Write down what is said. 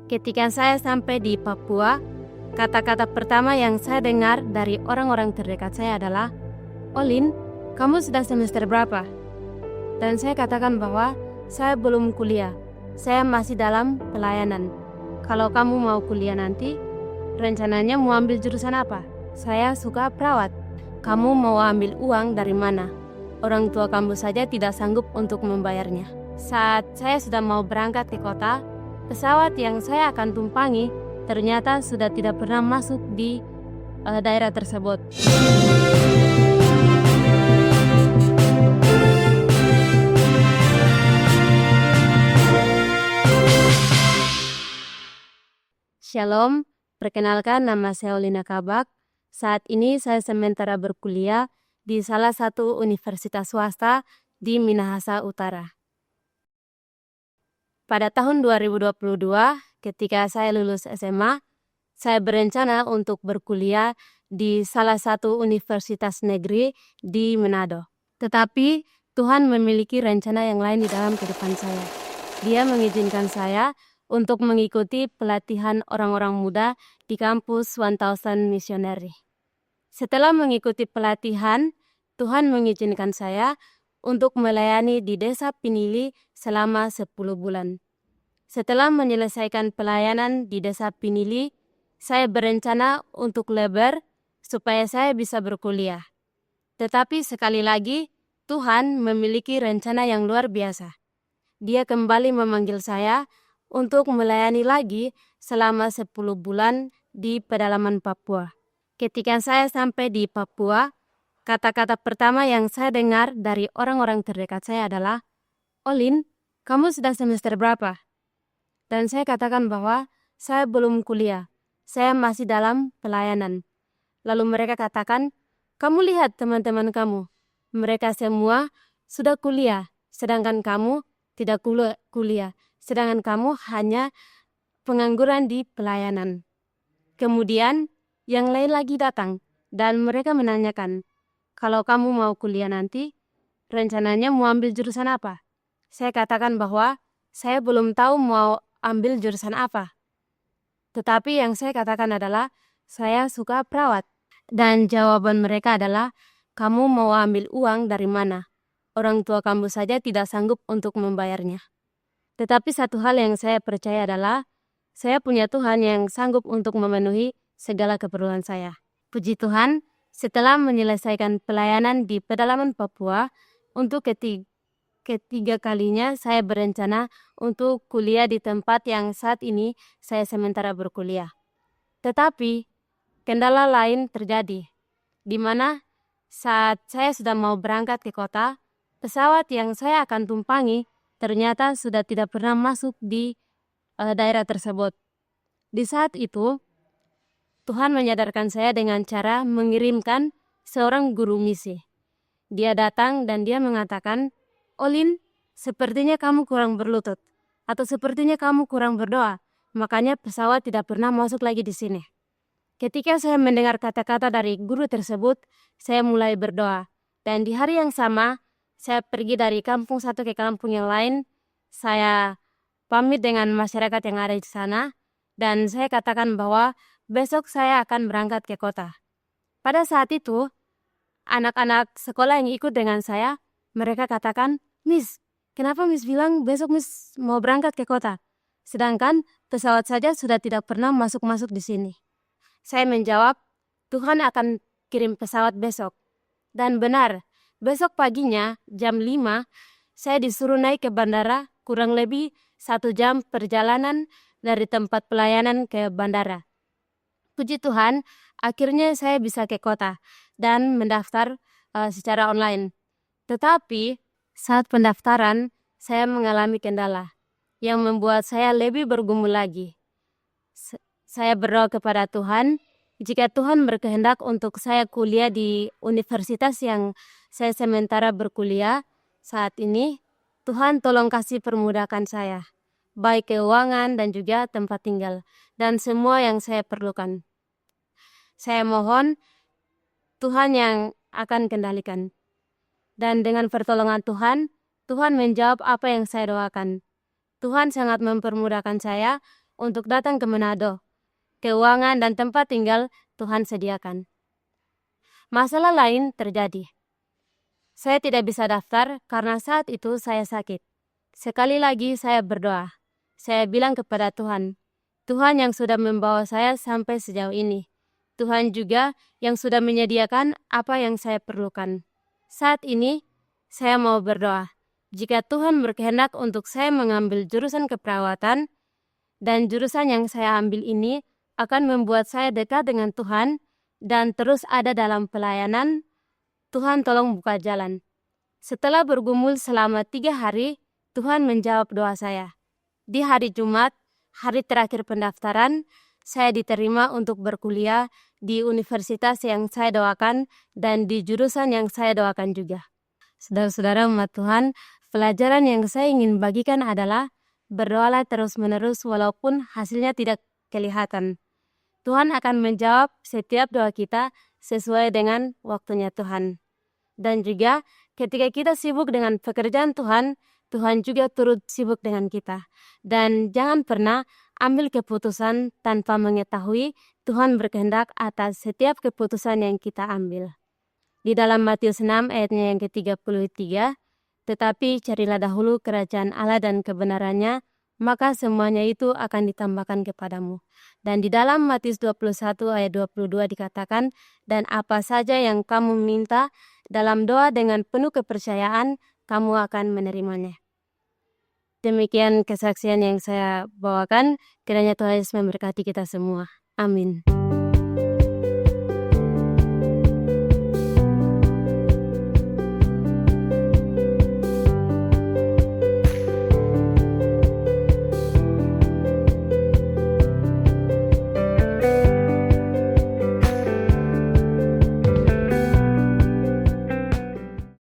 Ketika saya sampai di Papua, kata-kata pertama yang saya dengar dari orang-orang terdekat saya adalah, "Olin, kamu sudah semester berapa?" Dan saya katakan bahwa saya belum kuliah, saya masih dalam pelayanan. Kalau kamu mau kuliah nanti, rencananya mau ambil jurusan apa? Saya suka perawat. Kamu mau ambil uang dari mana? Orang tua kamu saja tidak sanggup untuk membayarnya. Saat saya sudah mau berangkat ke kota, pesawat yang saya akan tumpangi ternyata sudah tidak pernah masuk di daerah tersebut. Shalom, perkenalkan nama saya Olina Kabak. Saat ini saya sementara berkuliah di salah satu universitas swasta di Minahasa Utara. Pada tahun 2022, ketika saya lulus SMA, saya berencana untuk berkuliah di salah satu universitas negeri di Manado. Tetapi Tuhan memiliki rencana yang lain di dalam kehidupan saya. Dia mengizinkan saya untuk mengikuti pelatihan orang-orang muda di kampus 1000 Missionary. Setelah mengikuti pelatihan, Tuhan mengizinkan saya untuk melayani di Desa Pinili selama 10 bulan. Setelah menyelesaikan pelayanan di Desa Pinili, saya berencana untuk lebar supaya saya bisa berkuliah. Tetapi sekali lagi, Tuhan memiliki rencana yang luar biasa. Dia kembali memanggil saya untuk melayani lagi selama 10 bulan di pedalaman Papua. Ketika saya sampai di Papua, kata-kata pertama yang saya dengar dari orang-orang terdekat saya adalah, "Olin, kamu sudah semester berapa?" Dan saya katakan bahwa saya belum kuliah, saya masih dalam pelayanan. Lalu mereka katakan, "Kamu lihat teman-teman kamu, mereka semua sudah kuliah, sedangkan kamu tidak kuliah, sedangkan kamu hanya pengangguran di pelayanan." Kemudian yang lain lagi datang dan mereka menanyakan, "Kalau kamu mau kuliah nanti, rencananya mau ambil jurusan apa?" Saya katakan bahwa saya belum tahu mau ambil jurusan apa. Tetapi yang saya katakan adalah, saya suka perawat. Dan jawaban mereka adalah, "Kamu mau ambil uang dari mana? Orang tua kamu saja tidak sanggup untuk membayarnya." Tetapi satu hal yang saya percaya adalah, saya punya Tuhan yang sanggup untuk memenuhi segala keperluan saya. Puji Tuhan, setelah menyelesaikan pelayanan di pedalaman Papua, untuk ketiga kalinya saya berencana untuk kuliah di tempat yang saat ini saya sementara berkuliah. Tetapi, kendala lain terjadi, di mana saat saya sudah mau berangkat ke kota, pesawat yang saya akan tumpangi ternyata sudah tidak pernah masuk di daerah tersebut. Di saat itu, Tuhan menyadarkan saya dengan cara mengirimkan seorang guru misi. Dia datang dan dia mengatakan, "Olin, sepertinya kamu kurang berlutut, atau sepertinya kamu kurang berdoa, makanya pesawat tidak pernah masuk lagi di sini." Ketika saya mendengar kata-kata dari guru tersebut, saya mulai berdoa. Dan di hari yang sama, saya pergi dari kampung satu ke kampung yang lain. Saya pamit dengan masyarakat yang ada di sana, dan saya katakan bahwa besok saya akan berangkat ke kota. Pada saat itu, anak-anak sekolah yang ikut dengan saya, mereka katakan, "Miss, kenapa Miss bilang besok Miss mau berangkat ke kota? Sedangkan pesawat saja sudah tidak pernah masuk-masuk di sini." Saya menjawab, "Tuhan akan kirim pesawat besok." Dan benar, besok paginya jam 5, saya disuruh naik ke bandara kurang lebih 1 jam perjalanan dari tempat pelayanan ke bandara. Puji Tuhan, akhirnya saya bisa ke kota dan mendaftar secara online. Tetapi saat pendaftaran, saya mengalami kendala yang membuat saya lebih bergumul lagi. Saya berdoa kepada Tuhan, jika Tuhan berkehendak untuk saya kuliah di universitas yang saya sementara berkuliah saat ini, Tuhan tolong kasih permudahkan saya, baik keuangan dan juga tempat tinggal, dan semua yang saya perlukan. Saya mohon Tuhan yang akan kendalikan. Dan dengan pertolongan Tuhan, Tuhan menjawab apa yang saya doakan. Tuhan sangat mempermudahkan saya untuk datang ke Manado. Keuangan dan tempat tinggal Tuhan sediakan. Masalah lain terjadi. Saya tidak bisa daftar karena saat itu saya sakit. Sekali lagi saya berdoa. Saya bilang kepada Tuhan, Tuhan yang sudah membawa saya sampai sejauh ini. Tuhan juga yang sudah menyediakan apa yang saya perlukan. Saat ini, saya mau berdoa. Jika Tuhan berkehendak untuk saya mengambil jurusan keperawatan, dan jurusan yang saya ambil ini akan membuat saya dekat dengan Tuhan dan terus ada dalam pelayanan, Tuhan tolong buka jalan. Setelah bergumul selama 3 hari, Tuhan menjawab doa saya. Di hari Jumat, hari terakhir pendaftaran, saya diterima untuk berkuliah di universitas yang saya doakan dan di jurusan yang saya doakan juga. Saudara-saudara umat Tuhan, pelajaran yang saya ingin bagikan adalah berdoalah terus-menerus walaupun hasilnya tidak kelihatan. Tuhan akan menjawab setiap doa kita sesuai dengan waktunya Tuhan. Dan juga ketika kita sibuk dengan pekerjaan Tuhan, Tuhan juga turut sibuk dengan kita. Dan jangan pernah ambil keputusan tanpa mengetahui Tuhan berkehendak atas setiap keputusan yang kita ambil. Di dalam Matius 6 ayatnya yang ke-33, tetapi carilah dahulu kerajaan Allah dan kebenarannya, maka semuanya itu akan ditambahkan kepadamu. Dan di dalam Matius 21 ayat 22 dikatakan, dan apa saja yang kamu minta dalam doa dengan penuh kepercayaan, kamu akan menerimanya. Demikian kesaksian yang saya bawakan, kiranya Tuhan Yesus memberkati kita semua. Amin.